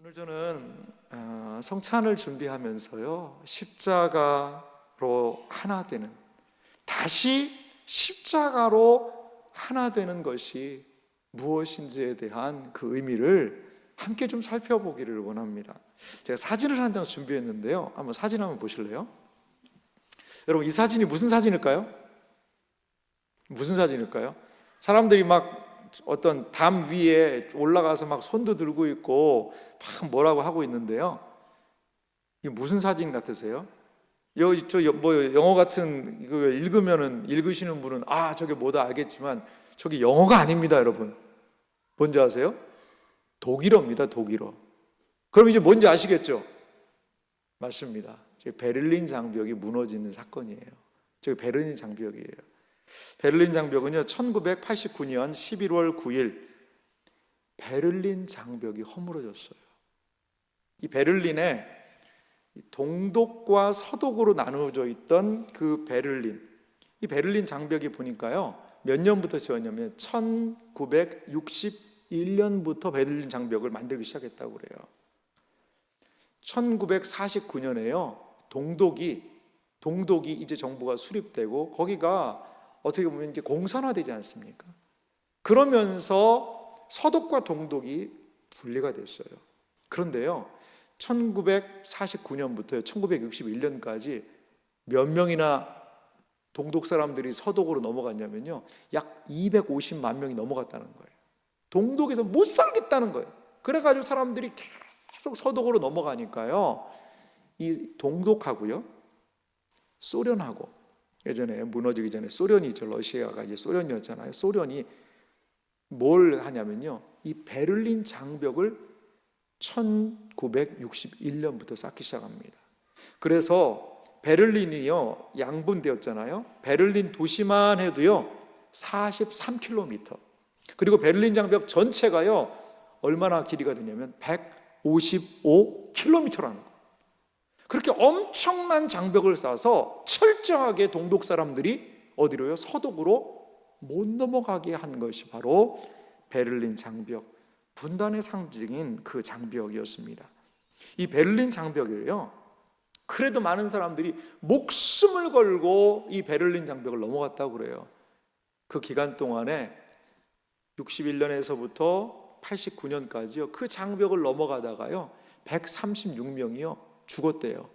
오늘 저는 성찬을 준비하면서요, 십자가로 하나 되는, 다시 십자가로 하나 되는 것이 무엇인지에 대한 그 의미를 함께 좀 살펴보기를 원합니다. 제가 사진을 한 장 준비했는데요, 한번 사진 한번 보실래요? 여러분, 이 사진이 무슨 사진일까요? 무슨 사진일까요? 사람들이 막 어떤 담 위에 올라가서 막 손도 들고 있고 막 뭐라고 하고 있는데요, 이게 무슨 사진 같으세요? 영어 같은 이거 읽으시는 분은 저게 뭐다 알겠지만 저게 영어가 아닙니다, 여러분. 뭔지 아세요? 독일어입니다, 독일어. 그럼 이제 뭔지 아시겠죠? 맞습니다. 베를린 장벽이 무너지는 사건이에요. 저게 베를린 장벽이에요. 베를린 장벽은요, 1989년 11월 9일 베를린 장벽이 허물어졌어요. 이 베를린에 동독과 서독으로 나누어져 있던 그 베를린, 이 베를린 장벽이 보니까요, 몇 년부터 지었냐면 1961년부터 베를린 장벽을 만들기 시작했다고 그래요. 1949년에요 동독이 이제 정부가 수립되고 거기가 어떻게 보면 이제 공산화되지 않습니까? 그러면서 서독과 동독이 분리가 됐어요. 그런데요, 1949년부터 1961년까지 몇 명이나 동독 사람들이 서독으로 넘어갔냐면요, 약 250만 명이 넘어갔다는 거예요. 동독에서 못 살겠다는 거예요. 그래가지고 사람들이 계속 서독으로 넘어가니까요, 이 동독하고요, 소련하고, 예전에 무너지기 전에 소련이 있죠. 러시아가 이제 소련이었잖아요. 소련이 뭘 하냐면요, 이 베를린 장벽을 1961년부터 쌓기 시작합니다. 그래서 베를린이요, 양분되었잖아요. 베를린 도시만 해도요 43km, 그리고 베를린 장벽 전체가요 얼마나 길이가 되냐면 155km라는 거예요. 그렇게 엄청난 장벽을 쌓아서 철저하게 동독 사람들이 어디로요? 서독으로 못 넘어가게 한 것이 바로 베를린 장벽, 분단의 상징인 그 장벽이었습니다. 이 베를린 장벽이요, 그래도 많은 사람들이 목숨을 걸고 이 베를린 장벽을 넘어갔다고 그래요. 그 기간 동안에 61년에서부터 89년까지요, 그 장벽을 넘어가다가요 136명이요 죽었대요.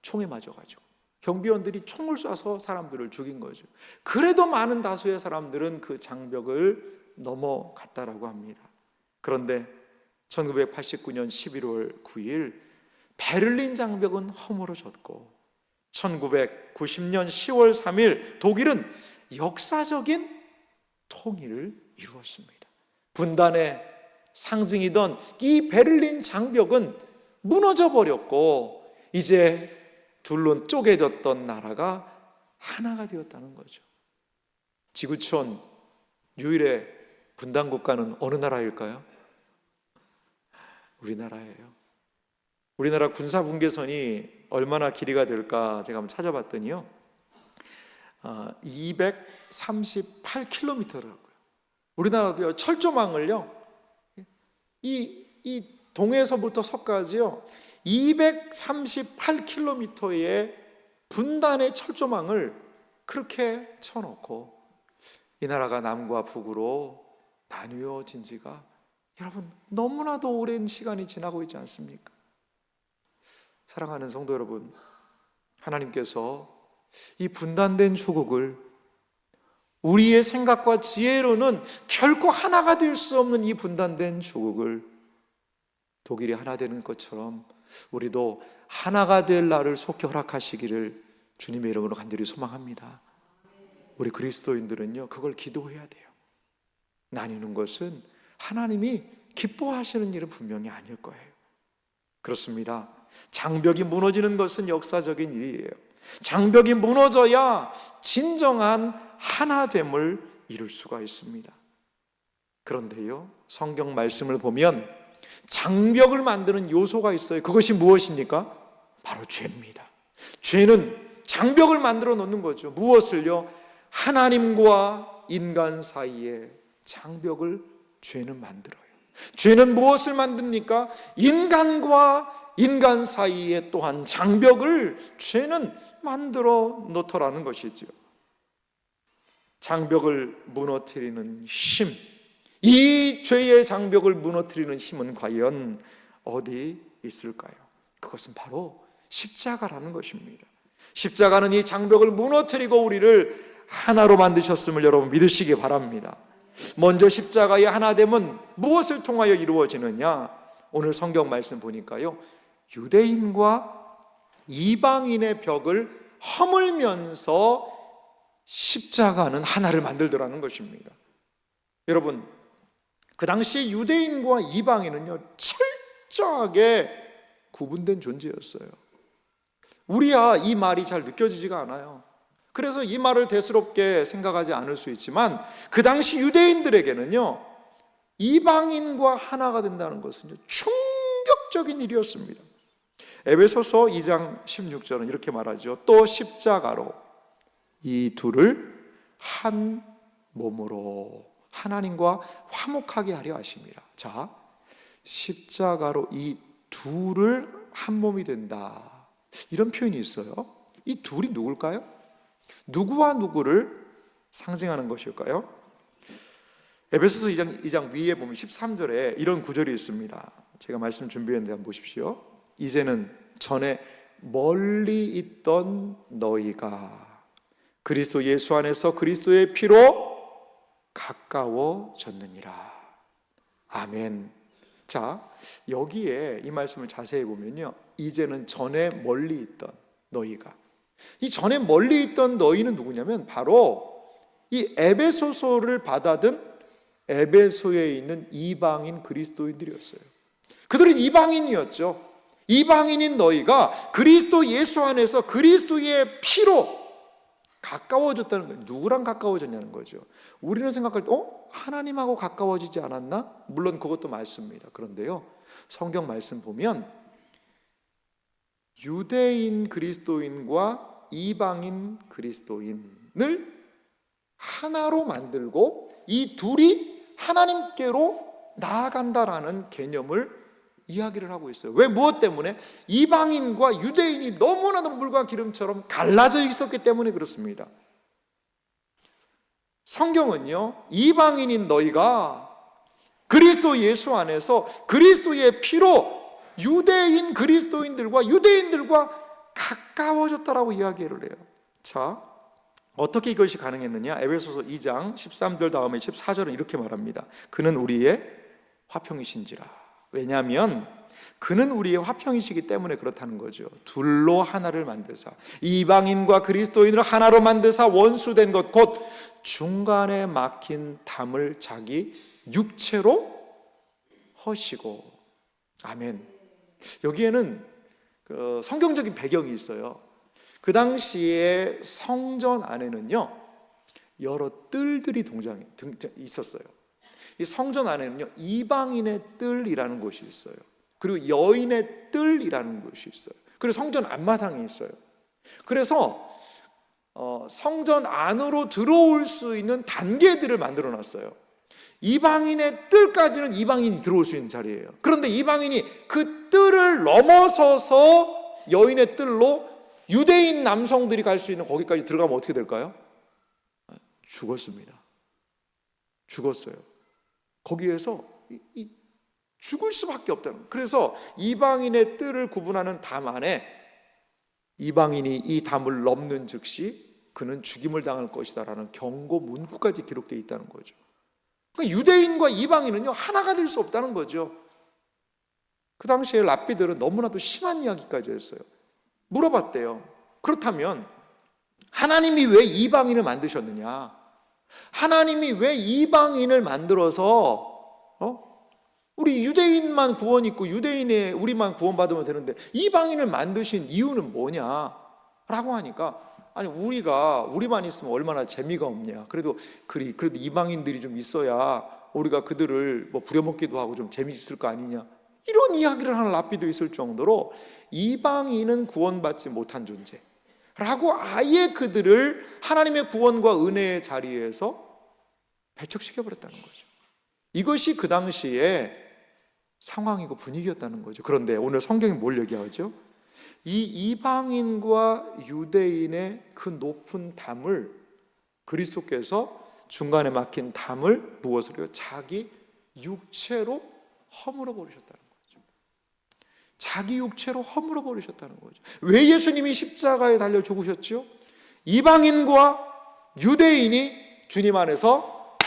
총에 맞아가지고 경비원들이 총을 쏴서 사람들을 죽인 거죠. 그래도 많은 다수의 사람들은 그 장벽을 넘어갔다라고 합니다. 그런데 1989년 11월 9일 베를린 장벽은 허물어졌고 1990년 10월 3일 독일은 역사적인 통일을 이루었습니다. 분단의 상징이던 이 베를린 장벽은 무너져 버렸고 이제 둘로 쪼개졌던 나라가 하나가 되었다는 거죠. 지구촌 유일의 분단 국가는 어느 나라일까요? 우리나라예요. 우리나라 군사 분계선이 얼마나 길이가 될까 제가 한번 찾아봤더니요, 238km더라고요. 우리나라도요, 철조망을요, 이 동해에서부터 서까지요 238km의 분단의 철조망을 그렇게 쳐놓고 이 나라가 남과 북으로 나뉘어진 지가 여러분 너무나도 오랜 시간이 지나고 있지 않습니까? 사랑하는 성도 여러분, 하나님께서 이 분단된 조국을 우리의 생각과 지혜로는 결코 하나가 될 수 없는 이 분단된 조국을 독일이 하나 되는 것처럼 우리도 하나가 될 날을 속히 허락하시기를 주님의 이름으로 간절히 소망합니다. 우리 그리스도인들은요, 그걸 기도해야 돼요. 나뉘는 것은 하나님이 기뻐하시는 일은 분명히 아닐 거예요. 그렇습니다. 장벽이 무너지는 것은 역사적인 일이에요. 장벽이 무너져야 진정한 하나됨을 이룰 수가 있습니다. 그런데요, 성경 말씀을 보면 장벽을 만드는 요소가 있어요. 그것이 무엇입니까? 바로 죄입니다. 죄는 장벽을 만들어 놓는 거죠. 무엇을요? 하나님과 인간 사이에 장벽을 죄는 만들어요. 죄는 무엇을 만듭니까? 인간과 인간 사이에 또한 장벽을 죄는 만들어 놓더라는 것이지요. 장벽을 무너뜨리는 힘, 이 죄의 장벽을 무너뜨리는 힘은 과연 어디 있을까요? 그것은 바로 십자가라는 것입니다. 십자가는 이 장벽을 무너뜨리고 우리를 하나로 만드셨음을 여러분 믿으시기 바랍니다. 먼저 십자가의 하나됨은 무엇을 통하여 이루어지느냐? 오늘 성경 말씀 보니까요, 유대인과 이방인의 벽을 허물면서 십자가는 하나를 만들더라는 것입니다. 여러분, 그 당시 유대인과 이방인은요, 철저하게 구분된 존재였어요. 우리야 이 말이 잘 느껴지지가 않아요. 그래서 이 말을 대수롭게 생각하지 않을 수 있지만, 그 당시 유대인들에게는요, 이방인과 하나가 된다는 것은요, 충격적인 일이었습니다. 에베소서 2장 16절은 이렇게 말하죠. 또 십자가로 이 둘을 한 몸으로 하나님과 화목하게 하려 하심이라. 자, 십자가로 이 둘을 한 몸이 된다, 이런 표현이 있어요. 이 둘이 누굴까요? 누구와 누구를 상징하는 것일까요? 에베소서 2장 위에 보면 13절에 이런 구절이 있습니다. 제가 말씀 준비했는데 한번 보십시오. 이제는 전에 멀리 있던 너희가 그리스도 예수 안에서 그리스도의 피로 가까워졌느니라. 아멘. 자, 여기에 이 말씀을 자세히 보면요, 이제는 전에 멀리 있던 너희가, 이 전에 멀리 있던 너희는 누구냐면 바로 이 에베소서를 받아든 에베소에 있는 이방인 그리스도인들이었어요. 그들은 이방인이었죠. 이방인인 너희가 그리스도 예수 안에서 그리스도의 피로 가까워졌다는 거예요. 누구랑 가까워졌냐는 거죠. 우리는 생각할 때 하나님하고 가까워지지 않았나? 물론 그것도 맞습니다. 그런데요, 성경 말씀 보면 유대인 그리스도인과 이방인 그리스도인을 하나로 만들고 이 둘이 하나님께로 나아간다라는 개념을 이야기를 하고 있어요. 왜? 무엇 때문에? 이방인과 유대인이 너무나도 물과 기름처럼 갈라져 있었기 때문에 그렇습니다. 성경은요, 이방인인 너희가 그리스도 예수 안에서 그리스도의 피로 유대인 그리스도인들과 유대인들과 가까워졌다라고 이야기를 해요. 자, 어떻게 이것이 가능했느냐? 에베소서 2장 13절 다음에 14절은 이렇게 말합니다. 그는 우리의 화평이신지라. 왜냐하면 그는 우리의 화평이시기 때문에 그렇다는 거죠. 둘로 하나를 만드사 이방인과 그리스도인을 하나로 만드사 원수된 것 곧 중간에 막힌 담을 자기 육체로 허시고. 아멘. 여기에는 성경적인 배경이 있어요. 그 당시에 성전 안에는요, 여러 뜰들이 있었어요. 이 성전 안에는요, 이방인의 뜰이라는 곳이 있어요. 그리고 여인의 뜰이라는 곳이 있어요. 그리고 성전 앞마당이 있어요. 그래서 성전 안으로 들어올 수 있는 단계들을 만들어 놨어요. 이방인의 뜰까지는 이방인이 들어올 수 있는 자리예요. 그런데 이방인이 그 뜰을 넘어서서 여인의 뜰로 유대인 남성들이 갈 수 있는 거기까지 들어가면 어떻게 될까요? 죽었습니다. 죽었어요. 거기에서 죽을 수밖에 없다는 거예요. 그래서 이방인의 뜰을 구분하는 담 안에 이방인이 이 담을 넘는 즉시 그는 죽임을 당할 것이다라는 경고 문구까지 기록되어 있다는 거죠. 그러니까 유대인과 이방인은요, 하나가 될 수 없다는 거죠. 그 당시에 랍비들은 너무나도 심한 이야기까지 했어요. 물어봤대요. 그렇다면 하나님이 왜 이방인을 만드셨느냐? 하나님이 왜 이방인을 만들어서 우리 유대인만 구원 있고 유대인의 우리만 구원받으면 되는데 이방인을 만드신 이유는 뭐냐? 라고 하니까, 아니 우리만 있으면 얼마나 재미가 없냐. 그래도 이방인들이 좀 있어야 우리가 그들을 부려먹기도 하고 좀 재미있을 거 아니냐. 이런 이야기를 하는 랍비도 있을 정도로 이방인은 구원받지 못한 존재라고 아예 그들을 하나님의 구원과 은혜의 자리에서 배척시켜버렸다는 거죠. 이것이 그 당시에 상황이고 분위기였다는 거죠. 그런데 오늘 성경이 뭘 얘기하죠? 이 이방인과 유대인의 그 높은 담을, 그리스도께서 중간에 막힌 담을 무엇으로요? 자기 육체로 허물어 버리셨다는 거죠. 자기 육체로 허물어 버리셨다는 거죠. 왜 예수님이 십자가에 달려 죽으셨죠? 이방인과 유대인이 주님 안에서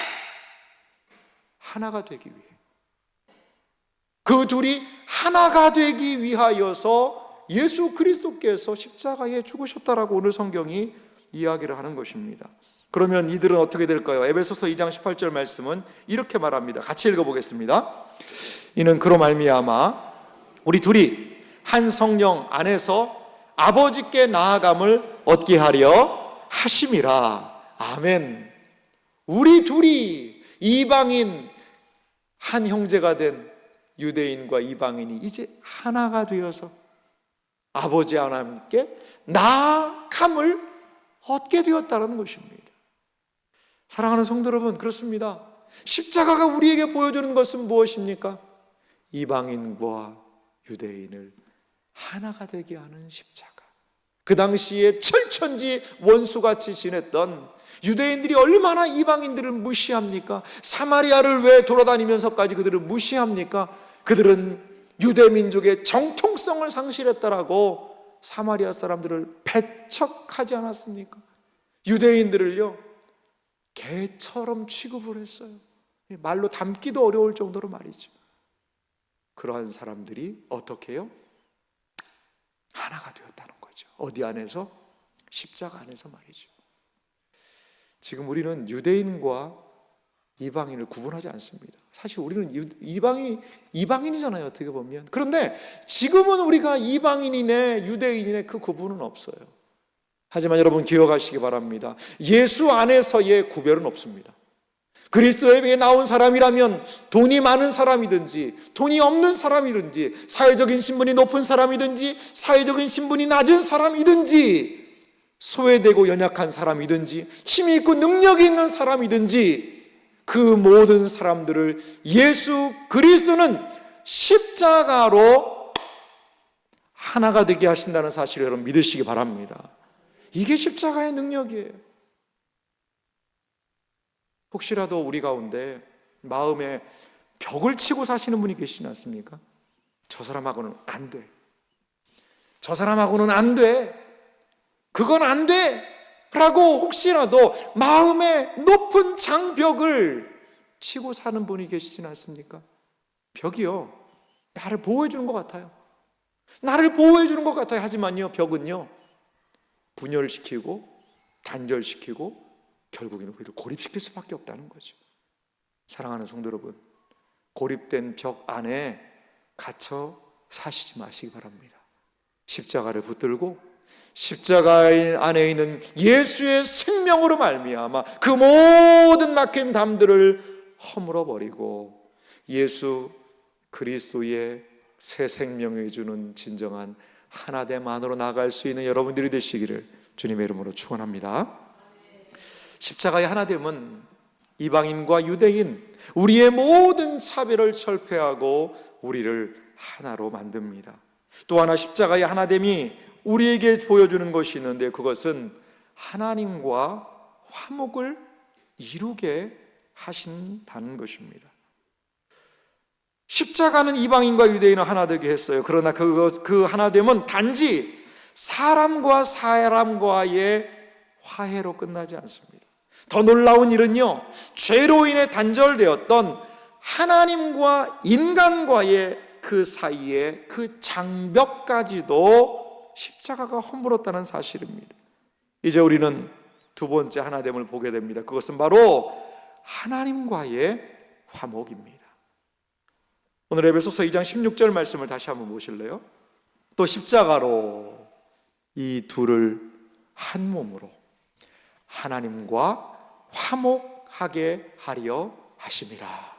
하나가 되기 위해, 그 둘이 하나가 되기 위하여서 예수 그리스도께서 십자가에 죽으셨다라고 오늘 성경이 이야기를 하는 것입니다. 그러면 이들은 어떻게 될까요? 에베소서 2장 18절 말씀은 이렇게 말합니다. 같이 읽어보겠습니다. 이는 그로 말미암아 우리 둘이 한 성령 안에서 아버지께 나아감을 얻게 하려 하심이라. 아멘. 우리 둘이 이방인 한 형제가 된 유대인과 이방인이 이제 하나가 되어서 아버지 하나님께 나아감을 얻게 되었다는 것입니다. 사랑하는 성도 여러분, 그렇습니다. 십자가가 우리에게 보여주는 것은 무엇입니까? 이방인과 유대인을 하나가 되게 하는 십자가. 그 당시에 철천지 원수같이 지냈던 유대인들이 얼마나 이방인들을 무시합니까? 사마리아를 왜 돌아다니면서까지 그들을 무시합니까? 그들은 유대민족의 정통성을 상실했다라고 사마리아 사람들을 배척하지 않았습니까? 유대인들을요, 개처럼 취급을 했어요. 말로 담기도 어려울 정도로 말이죠. 그러한 사람들이 어떻게 해요? 하나가 되었다는 거죠. 어디 안에서? 십자가 안에서 말이죠. 지금 우리는 유대인과 이방인을 구분하지 않습니다. 사실 우리는 이방인이잖아요, 어떻게 보면. 그런데 지금은 우리가 이방인이네 유대인이네 그 구분은 없어요. 하지만 여러분 기억하시기 바랍니다. 예수 안에서의 구별은 없습니다. 그리스도에게 나온 사람이라면 돈이 많은 사람이든지 돈이 없는 사람이든지 사회적인 신분이 높은 사람이든지 사회적인 신분이 낮은 사람이든지 소외되고 연약한 사람이든지 힘이 있고 능력이 있는 사람이든지 그 모든 사람들을 예수 그리스도는 십자가로 하나가 되게 하신다는 사실을 여러분 믿으시기 바랍니다. 이게 십자가의 능력이에요. 혹시라도 우리 가운데 마음에 벽을 치고 사시는 분이 계시지 않습니까? 저 사람하고는 안 돼. 저 사람하고는 안 돼. 그건 안 돼. 라고 혹시라도 마음에 높은 장벽을 치고 사는 분이 계시지 않습니까? 벽이요, 나를 보호해 주는 것 같아요. 나를 보호해 주는 것 같아요. 하지만요, 벽은요, 분열시키고 단절시키고 결국에는 우리를 고립시킬 수밖에 없다는 거죠. 사랑하는 성도 여러분, 고립된 벽 안에 갇혀 사시지 마시기 바랍니다. 십자가를 붙들고 십자가 안에 있는 예수의 생명으로 말미암아 그 모든 막힌 담들을 허물어 버리고 예수 그리스도의 새 생명을 주는 진정한 하나됨만으로 나아갈 수 있는 여러분들이 되시기를 주님의 이름으로 축원합니다. 십자가의 하나됨은 이방인과 유대인, 우리의 모든 차별을 철폐하고 우리를 하나로 만듭니다. 또 하나 십자가의 하나됨이 우리에게 보여주는 것이 있는데 그것은 하나님과 화목을 이루게 하신다는 것입니다. 십자가는 이방인과 유대인을 하나 되게 했어요. 그러나 그 하나됨은 단지 사람과 사람과의 화해로 끝나지 않습니다. 더 놀라운 일은요, 죄로 인해 단절되었던 하나님과 인간과의 그 사이에 그 장벽까지도 십자가가 허물었다는 사실입니다. 이제 우리는 두 번째 하나됨을 보게 됩니다. 그것은 바로 하나님과의 화목입니다. 오늘 에베소서 2장 16절 말씀을 다시 한번 보실래요? 또 십자가로 이 둘을 한 몸으로 하나님과 화목하게 하려 하심이라.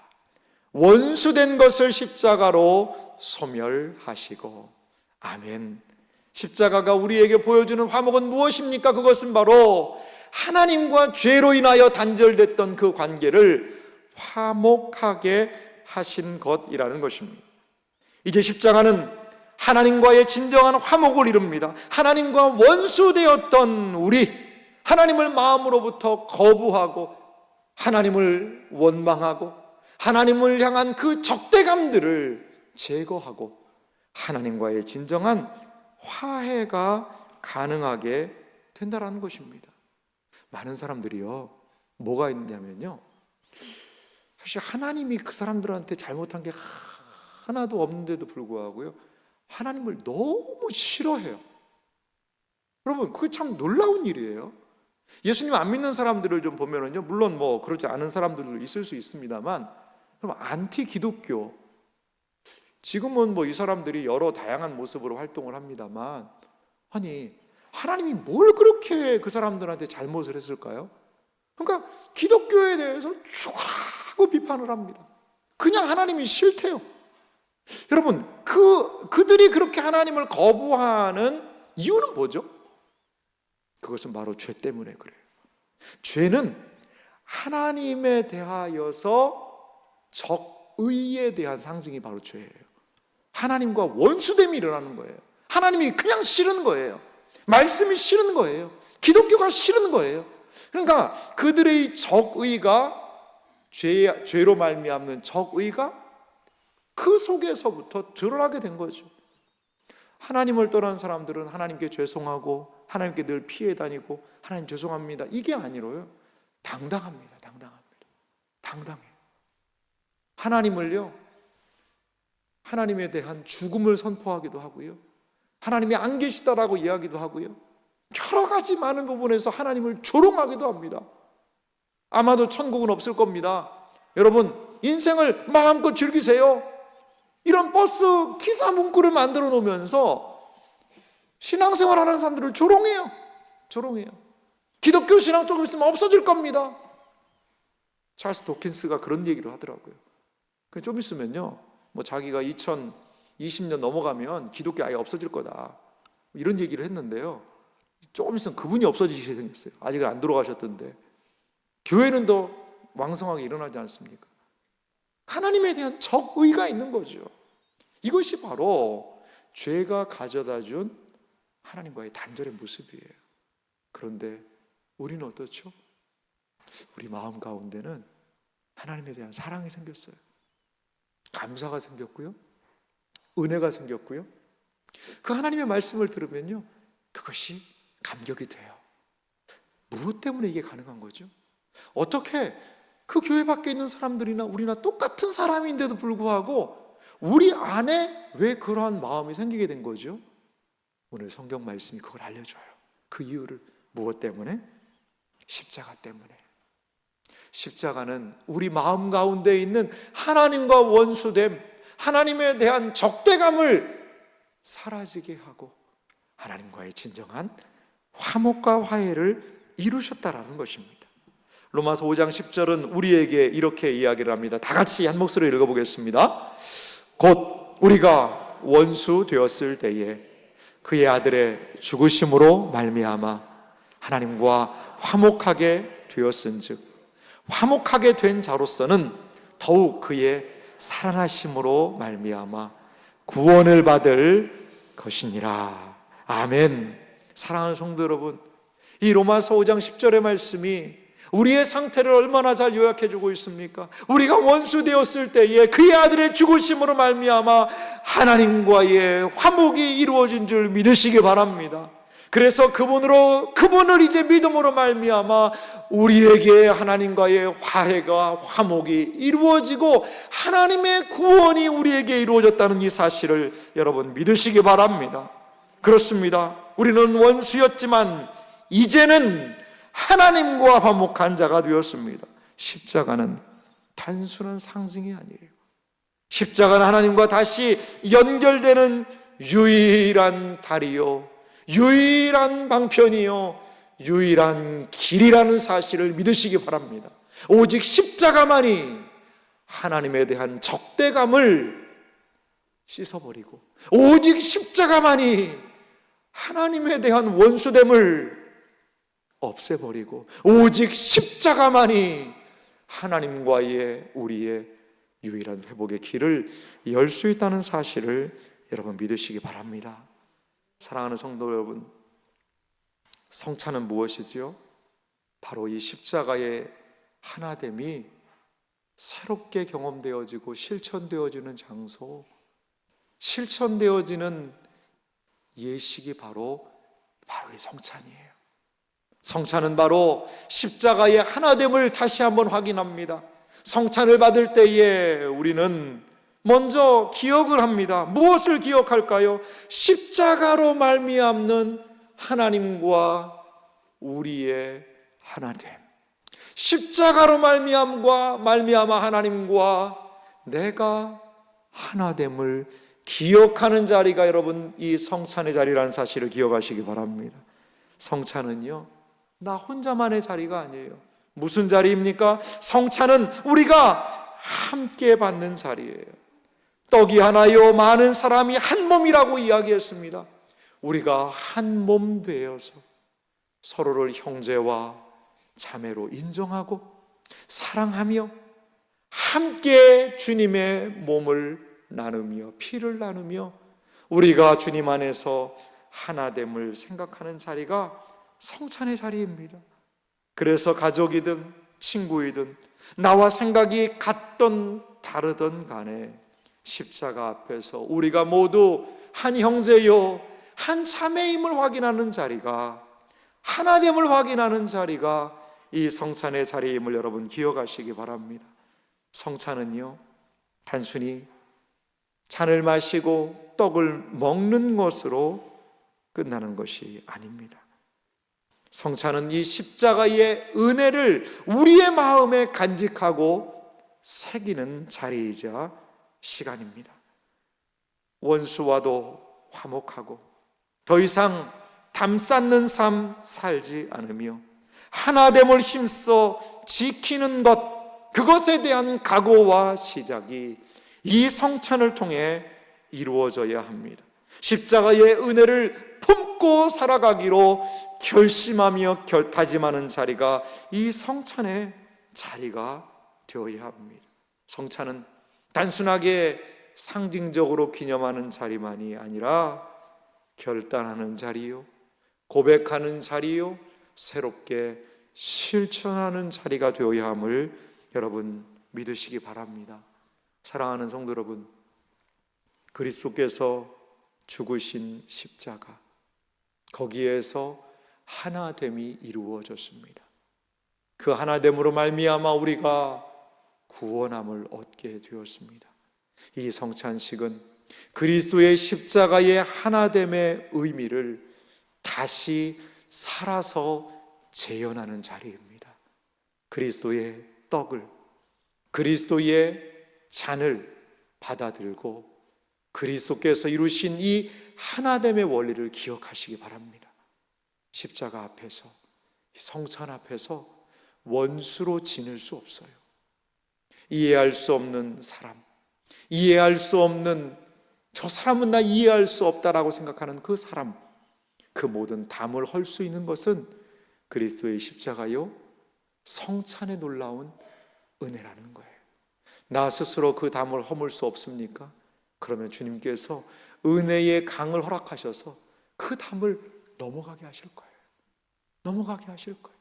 원수된 것을 십자가로 소멸하시고. 아멘. 십자가가 우리에게 보여주는 화목은 무엇입니까? 그것은 바로 하나님과 죄로 인하여 단절됐던 그 관계를 화목하게 하신 것이라는 것입니다. 이제 십자가는 하나님과의 진정한 화목을 이룹니다. 하나님과 원수되었던 우리, 하나님을 마음으로부터 거부하고 하나님을 원망하고 하나님을 향한 그 적대감들을 제거하고 하나님과의 진정한 화해가 가능하게 된다는 것입니다. 많은 사람들이요, 뭐가 있냐면요, 사실 하나님이 그 사람들한테 잘못한 게 하나도 없는데도 불구하고요, 하나님을 너무 싫어해요. 여러분, 그게 참 놀라운 일이에요. 예수님 안 믿는 사람들을 좀 보면은요, 물론 뭐 그렇지 않은 사람들도 있을 수 있습니다만, 안티 기독교, 지금은 뭐 이 사람들이 여러 다양한 모습으로 활동을 합니다만, 아니 하나님이 뭘 그렇게 그 사람들한테 잘못을 했을까요? 그러니까 기독교에 대해서 죽으라고 비판을 합니다. 그냥 하나님이 싫대요. 여러분, 그들이 그렇게 하나님을 거부하는 이유는 뭐죠? 그것은 바로 죄 때문에 그래요. 죄는 하나님에 대하여서 적의에 대한 상징이 바로 죄예요. 하나님과 원수됨이 일어나는 거예요. 하나님이 그냥 싫은 거예요. 말씀이 싫은 거예요. 기독교가 싫은 거예요. 그러니까 그들의 적의가 죄로 말미암는 적의가 그 속에서부터 드러나게 된 거죠. 하나님을 떠난 사람들은 하나님께 죄송하고 하나님께 늘 피해 다니고 하나님 죄송합니다, 이게 아니로요, 당당합니다. 당당해요. 하나님을요, 하나님에 대한 죽음을 선포하기도 하고요, 하나님이 안 계시다라고 이야기도 하고요, 여러 가지 많은 부분에서 하나님을 조롱하기도 합니다. 아마도 천국은 없을 겁니다. 여러분, 인생을 마음껏 즐기세요. 이런 버스 기사 문구를 만들어 놓으면서 신앙생활하는 사람들을 조롱해요. 기독교 신앙 조금 있으면 없어질 겁니다. 찰스 도킨스가 그런 얘기를 하더라고요. 좀 있으면요, 뭐 자기가 2020년 넘어가면 기독교 아예 없어질 거다, 이런 얘기를 했는데요, 조금 있으면 그분이 없어지시게 생겼어요. 아직 안 들어가셨던데. 교회는 더 왕성하게 일어나지 않습니까? 하나님에 대한 적의가 있는 거죠. 이것이 바로 죄가 가져다준 하나님과의 단절의 모습이에요. 그런데 우리는 어떻죠? 우리 마음 가운데는 하나님에 대한 사랑이 생겼어요. 감사가 생겼고요, 은혜가 생겼고요, 그 하나님의 말씀을 들으면요, 그것이 감격이 돼요. 무엇 때문에 이게 가능한 거죠? 어떻게 그 교회 밖에 있는 사람들이나 우리나 똑같은 사람인데도 불구하고 우리 안에 왜 그러한 마음이 생기게 된 거죠? 오늘 성경 말씀이 그걸 알려줘요. 그 이유를. 무엇 때문에? 십자가 때문에. 십자가는 우리 마음 가운데 있는 하나님과 원수됨, 하나님에 대한 적대감을 사라지게 하고 하나님과의 진정한 화목과 화해를 이루셨다라는 것입니다. 로마서 5장 10절은 우리에게 이렇게 이야기를 합니다. 다 같이 한 목소리로 읽어보겠습니다. 곧 우리가 원수 되었을 때에 그의 아들의 죽으심으로 말미암아 하나님과 화목하게 되었은즉 화목하게 된 자로서는 더욱 그의 살아나심으로 말미암아 구원을 받을 것이니라. 아멘. 사랑하는 성도 여러분, 이 로마서 5장 10절의 말씀이 우리의 상태를 얼마나 잘 요약해주고 있습니까? 우리가 원수 되었을 때에 그의 아들의 죽으심으로 말미암아 하나님과의 화목이 이루어진 줄 믿으시기 바랍니다. 그래서 그분을 이제 믿음으로 말미암아 우리에게 하나님과의 화해가 화목이 이루어지고 하나님의 구원이 우리에게 이루어졌다는 이 사실을 여러분 믿으시기 바랍니다. 그렇습니다. 우리는 원수였지만 이제는 하나님과 화목한 자가 되었습니다. 십자가는 단순한 상징이 아니에요. 십자가는 하나님과 다시 연결되는 유일한 다리요, 유일한 방편이요, 유일한 길이라는 사실을 믿으시기 바랍니다. 오직 십자가만이 하나님에 대한 적대감을 씻어버리고, 오직 십자가만이 하나님에 대한 원수됨을 없애버리고, 오직 십자가만이 하나님과의 우리의 유일한 회복의 길을 열 수 있다는 사실을 여러분 믿으시기 바랍니다. 사랑하는 성도 여러분, 성찬은 무엇이지요? 바로 이 십자가의 하나됨이 새롭게 경험되어지고 실천되어지는 장소, 실천되어지는 예식이 바로 이 성찬이에요. 성찬은 바로 십자가의 하나됨을 다시 한번 확인합니다. 성찬을 받을 때에 우리는 먼저 기억을 합니다. 무엇을 기억할까요? 십자가로 말미암는 하나님과 우리의 하나됨, 십자가로 말미암아 하나님과 내가 하나됨을 기억하는 자리가 여러분 이 성찬의 자리라는 사실을 기억하시기 바랍니다. 성찬은요, 나 혼자만의 자리가 아니에요. 무슨 자리입니까? 성찬은 우리가 함께 받는 자리예요. 떡이 하나요 많은 사람이 한 몸이라고 이야기했습니다. 우리가 한 몸 되어서 서로를 형제와 자매로 인정하고 사랑하며 함께 주님의 몸을 나누며 피를 나누며 우리가 주님 안에서 하나됨을 생각하는 자리가 성찬의 자리입니다. 그래서 가족이든 친구이든 나와 생각이 같던 다르던 간에 십자가 앞에서 우리가 모두 한 형제요 한 자매임을 확인하는 자리가, 하나됨을 확인하는 자리가 이 성찬의 자리임을 여러분 기억하시기 바랍니다. 성찬은요, 단순히 잔을 마시고 떡을 먹는 것으로 끝나는 것이 아닙니다. 성찬은 이 십자가의 은혜를 우리의 마음에 간직하고 새기는 자리이자 시간입니다. 원수와도 화목하고 더 이상 담 쌓는 삶 살지 않으며 하나됨을 힘써 지키는 것, 그것에 대한 각오와 시작이 이 성찬을 통해 이루어져야 합니다. 십자가의 은혜를 품고 살아가기로 결심하며 다짐하는 자리가 이 성찬의 자리가 되어야 합니다. 성찬은 단순하게 상징적으로 기념하는 자리만이 아니라 결단하는 자리요, 고백하는 자리요, 새롭게 실천하는 자리가 되어야 함을 여러분 믿으시기 바랍니다. 사랑하는 성도 여러분, 그리스도께서 죽으신 십자가, 거기에서 하나됨이 이루어졌습니다. 그 하나됨으로 말미암아 우리가 구원함을 얻게 되었습니다. 이 성찬식은 그리스도의 십자가의 하나됨의 의미를 다시 살아서 재현하는 자리입니다. 그리스도의 떡을, 그리스도의 잔을 받아들고 그리스도께서 이루신 이 하나됨의 원리를 기억하시기 바랍니다. 십자가 앞에서, 성찬 앞에서 원수로 지낼 수 없어요. 이해할 수 없는 사람, 이해할 수 없는, 저 사람은 나 이해할 수 없다라고 생각하는 그 사람, 그 모든 담을 헐 수 있는 것은 그리스도의 십자가요, 성찬의 놀라운 은혜라는 거예요. 나 스스로 그 담을 허물 수 없습니까? 그러면 주님께서 은혜의 강을 허락하셔서 그 담을 넘어가게 하실 거예요. 넘어가게 하실 거예요.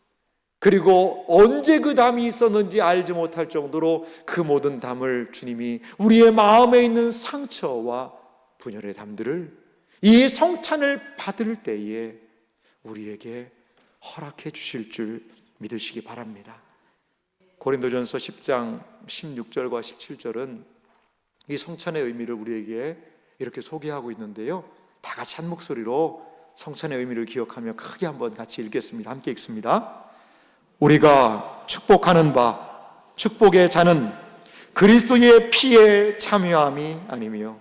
그리고 언제 그 담이 있었는지 알지 못할 정도로 그 모든 담을 주님이 우리의 마음에 있는 상처와 분열의 담들을 이 성찬을 받을 때에 우리에게 허락해 주실 줄 믿으시기 바랍니다. 고린도전서 10장 16절과 17절은 이 성찬의 의미를 우리에게 이렇게 소개하고 있는데요, 다 같이 한 목소리로 성찬의 의미를 기억하며 크게 한번 같이 읽겠습니다. 함께 읽습니다. 우리가 축복하는 바 축복의 잔은 그리스도의 피에 참여함이 아니며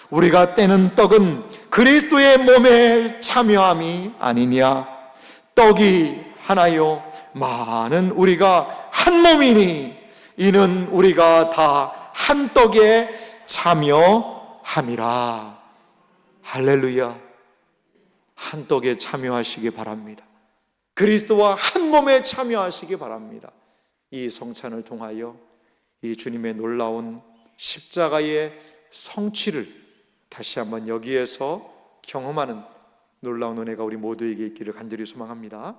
우리가 떼는 떡은 그리스도의 몸에 참여함이 아니냐. 떡이 하나요 많은 우리가 한 몸이니 이는 우리가 다 한 떡에 참여함이라. 할렐루야. 한 떡에 참여하시기 바랍니다. 그리스도와 한 몸에 참여하시기 바랍니다. 이 성찬을 통하여 이 주님의 놀라운 십자가의 성취를 다시 한번 여기에서 경험하는 놀라운 은혜가 우리 모두에게 있기를 간절히 소망합니다.